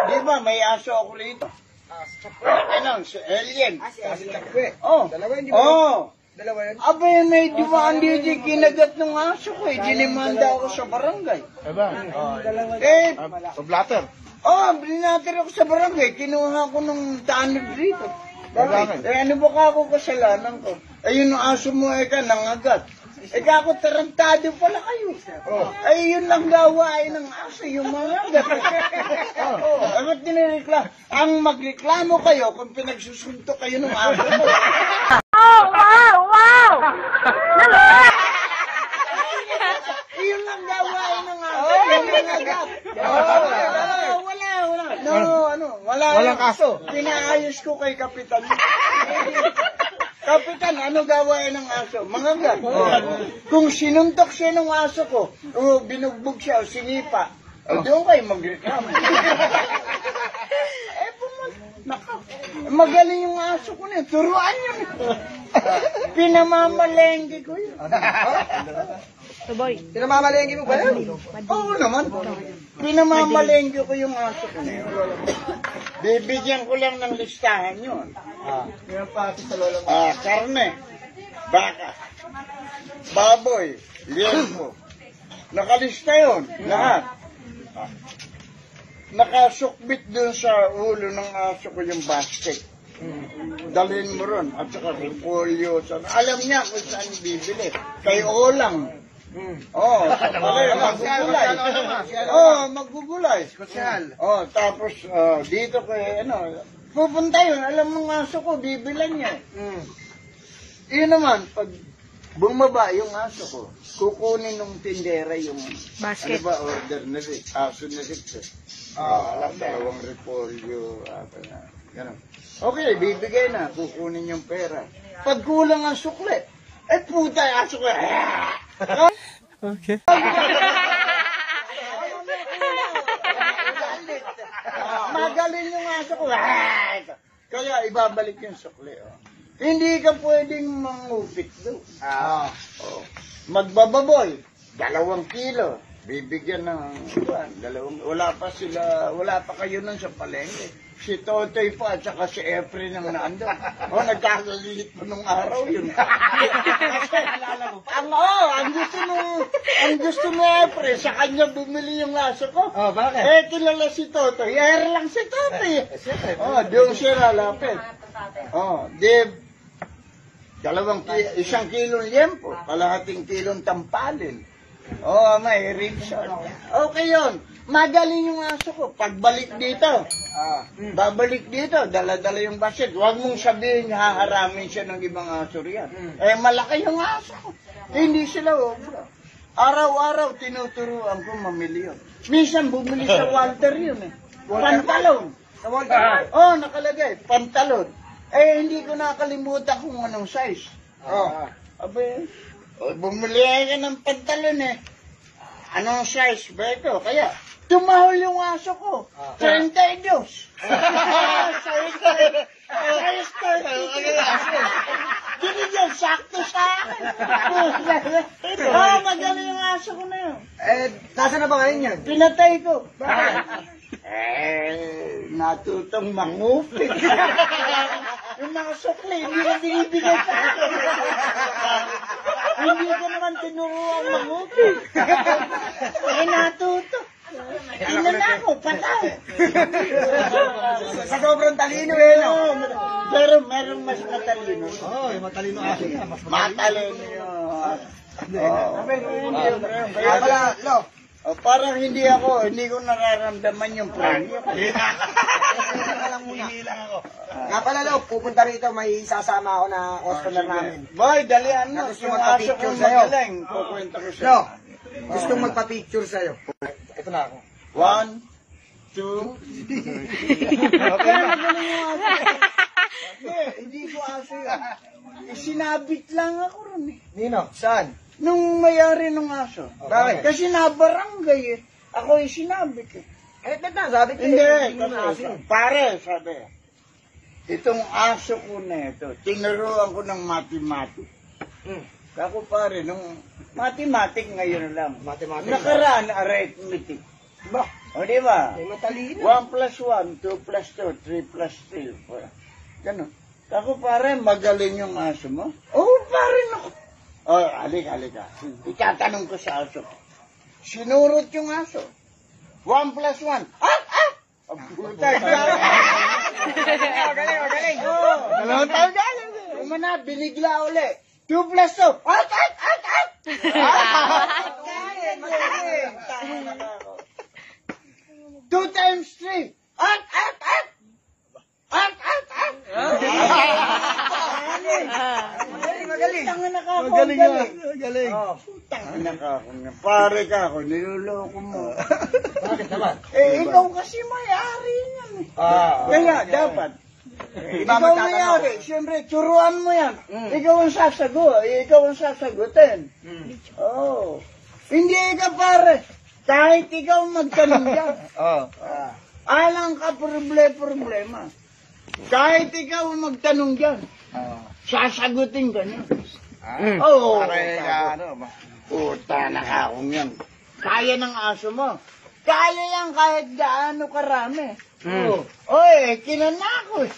Di ba, may aso ako rito. Ano, si Alien. Si Takwe. Oh. Dalawa yun, di ba? Oh. Dalawa yun. Abay, may dumaan dito kinagat ng aso ko eh. Dinimanda ako sa barangay. So blatter. Oh, binater ako sa barangay. Kinuha ko ng tanod dito. Bakit? Ano ba ka ako kasalanan ko? Ayun ang aso mo ka, nangagat. Ako tarantado pala kayo. Ay, yun lang gawain ng aso, yung mangagat. Ano tinireklamo? Ang magreklamo kayo kung pinagsusunto kayo ng aso mo. Oh, wow! Yun lang gawain ng aso, yung mangagat. Walang kaso. Pinaayos ko kay Kapitan. Kapitan, ano gawain ng aso? Mangagat. Kung sinuntok siya ng aso ko, o binugbog siya o sinipa, doon kayo magreklamo. Magaling yung aso ko na yun. Turuan yun. Pinamamalengke ko yun. Pinamamalengke mo ba yun? Oo naman. Pinamamalengke ko yung aso ko na yun. Bibigyan ko lang ng listahan yun. Karne, baka, baboy, liempo. Nakalista yun, lahat. Nakasukbit dun sa ulo ng aso ko yung basket. Dalhin mo ron, at saka repolyo. Alam niya kung saan bibili. Kay Olang. Magugulay. Magugulay. Tapos dito kay pupunta yun, alam mo ng aso ko, bibilan niya. Yun naman, pag bumaba yung aso ko, kukunin ng tindera yung basket. Ano ba order na rin? Aso na rin. Dalawang repolyo. Ganun. Okay, bibigay na. Kukunin yung pera. Pag kulang ang sukle, puta, aso ko. Okay. Magaling yung aso ko. Kaya ibabalik yung sukle. Hindi ka pwedeng mangupit doon. Magbababoy, 2 kilo. Bibigyan ng wala pa kayo nun sa palengke. Si Totoy pa at saka si Efren ang naandun. Nagkakalilit po nung araw yun. ang gusto ni Efren, sa kanya bumili yung aso ko. Bakit? Kilala si Totoy. Lang si Totoy. Doon siya lalapit. Isang kilong liempo, kalahating kilong tampalin. May ribs. Okay yun. Magaling yung aso ko. Pagbalik dito, babalik dito, dala-dala yung basket. Huwag mong sabihin, haharamin siya ng ibang aso riyan. Malaki yung aso ko. Hindi sila obra. Araw-araw, tinuturuan ko mamili yun. Minsan, bumili sa Walter yun Pantalon. Sa Walter? Nakalagay, pantalon. Hindi ko nakalimutan kung anong size. Bumili ka ng pantalon Anong size ba ito? Kaya, tumahol yung aso ko. 32. Size 32. Binigyan, sakto sa akin. Magaling yung aso ko na yun. Nasaan na ba ngayon yan? Pinatay ko. Natutong mangupit. Yung mga sukli, hindi na binibigay sa akin. Hindi ko naman tinuruan mangupit. Natuto. Ina na ako, patay. Sa sobrang talino Pero merong mas matalino. Yung matalino aso niya. Matalino yun. Kaya pala, Lo. Parang hindi ko nararamdaman yung premyo. Nga pala, Lo, pupunta rito, may sasama ako na customer namin. Boy, dalian mo. Gusto Yung aso ko magpa-picture sa'yo. magaling. Kukwento ko Lo, sa'yo. gustong magpa-picture sa'yo. Ito na ako. 1, 2. Kaya magaling yung aso. Hindi ko aso yan. Sinabit lang ako ron Nino, saan? Nung mayari ng aso. Bakit? Kasi nabarangay Ako sinabit Sabi ko Hindi, pare, sabi. Itong aso ko na ito, tinuruan ko ng mathematics. Ako pare, nung mathematics ngayon lang. Mathematics. Nakaraan, arithmetic. Ba, O, di ba? may matalino. 1 plus 1, 2 plus 2, 3 plus 3. Ganun. Ako pare, magaling yung aso mo. Oo, pare, naku. Oh, halika. Itatanong ko sa aso. Sinurot yung aso. 1 plus 1. Ang puta. Magaling. Dalawang taon galing. Umana, binigla uli. 2 plus 2. Magaling. 2 times 3. Magaling. Magaling. Tangina ka ako nga. Pare ka ako, niloloko mo. Bakit naman? Ikaw kasi may-ari yan. Kaya, dapat. Ikaw may-ari. Siyempre, turuan mo yan. Ikaw ang sasagutin. Oo. Hindi ka pare. Kahit ikaw magtanong yan. Alang ka problema. Kahit ikaw magtanong dyan, sasagutin ka niya. Oo. Puta na ka akong yan. Kaya ng aso mo. Kaya yan kahit gaano karami. Oy, kinanakos.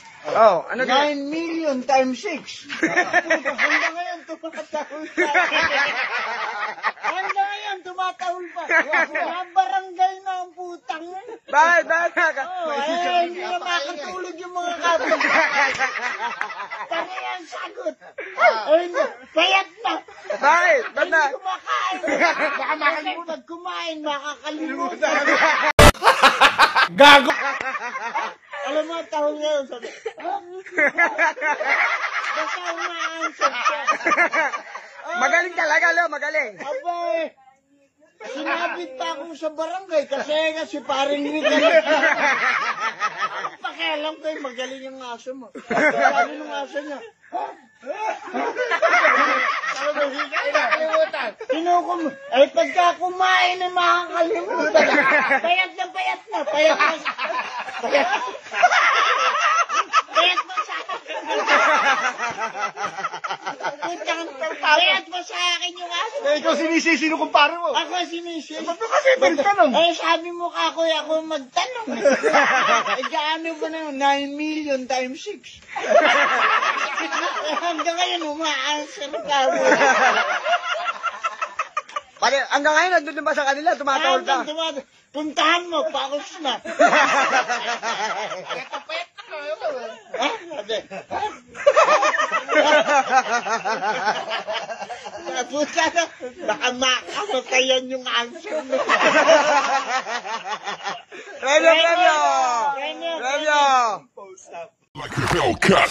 Ano 9 million times 6. Hanggang ngayon, tumatahol pa. Hanggang ngayon, tumatahol pa. Mga barangay na ang putang yan. Bakit? Hindi na makatulog yung mga kapit. Kaya yan sagot. Hindi, payat na. Bakit? Hindi kumakain. Baka pag kumain, makakalimutan. Gago! Alam mo, tahol ngayon, sabi. Basta umaansad siya. Magaling talaga, magaling. Abay, sinabit pa ako sa barangay kasi paring Rick. Pakialam ko magaling yung aso mo. Sabi ng aso niya, kinuko mo. Ay, pagka kumain ay makakalimutan. Payat na. Payat mo sa akin. Payat mo sa akin yung aso. Ikaw sinisisi no kumpare mo. Ako sinisi. Ba't mo kasi tanong? Eh, sabi mo ka ako magtanong. Eh, gaano ba na 9 million times 6? Hanggang ngayon, umaanswer ka. Pare, hanggang ngayon, nandun ba sa kanila? Tumatawag ka. Puntahan mo, pakos na. Puta na, baka makamatayan yung answer mo. Premyo! Premyo! Premyo! Like a Hellcat.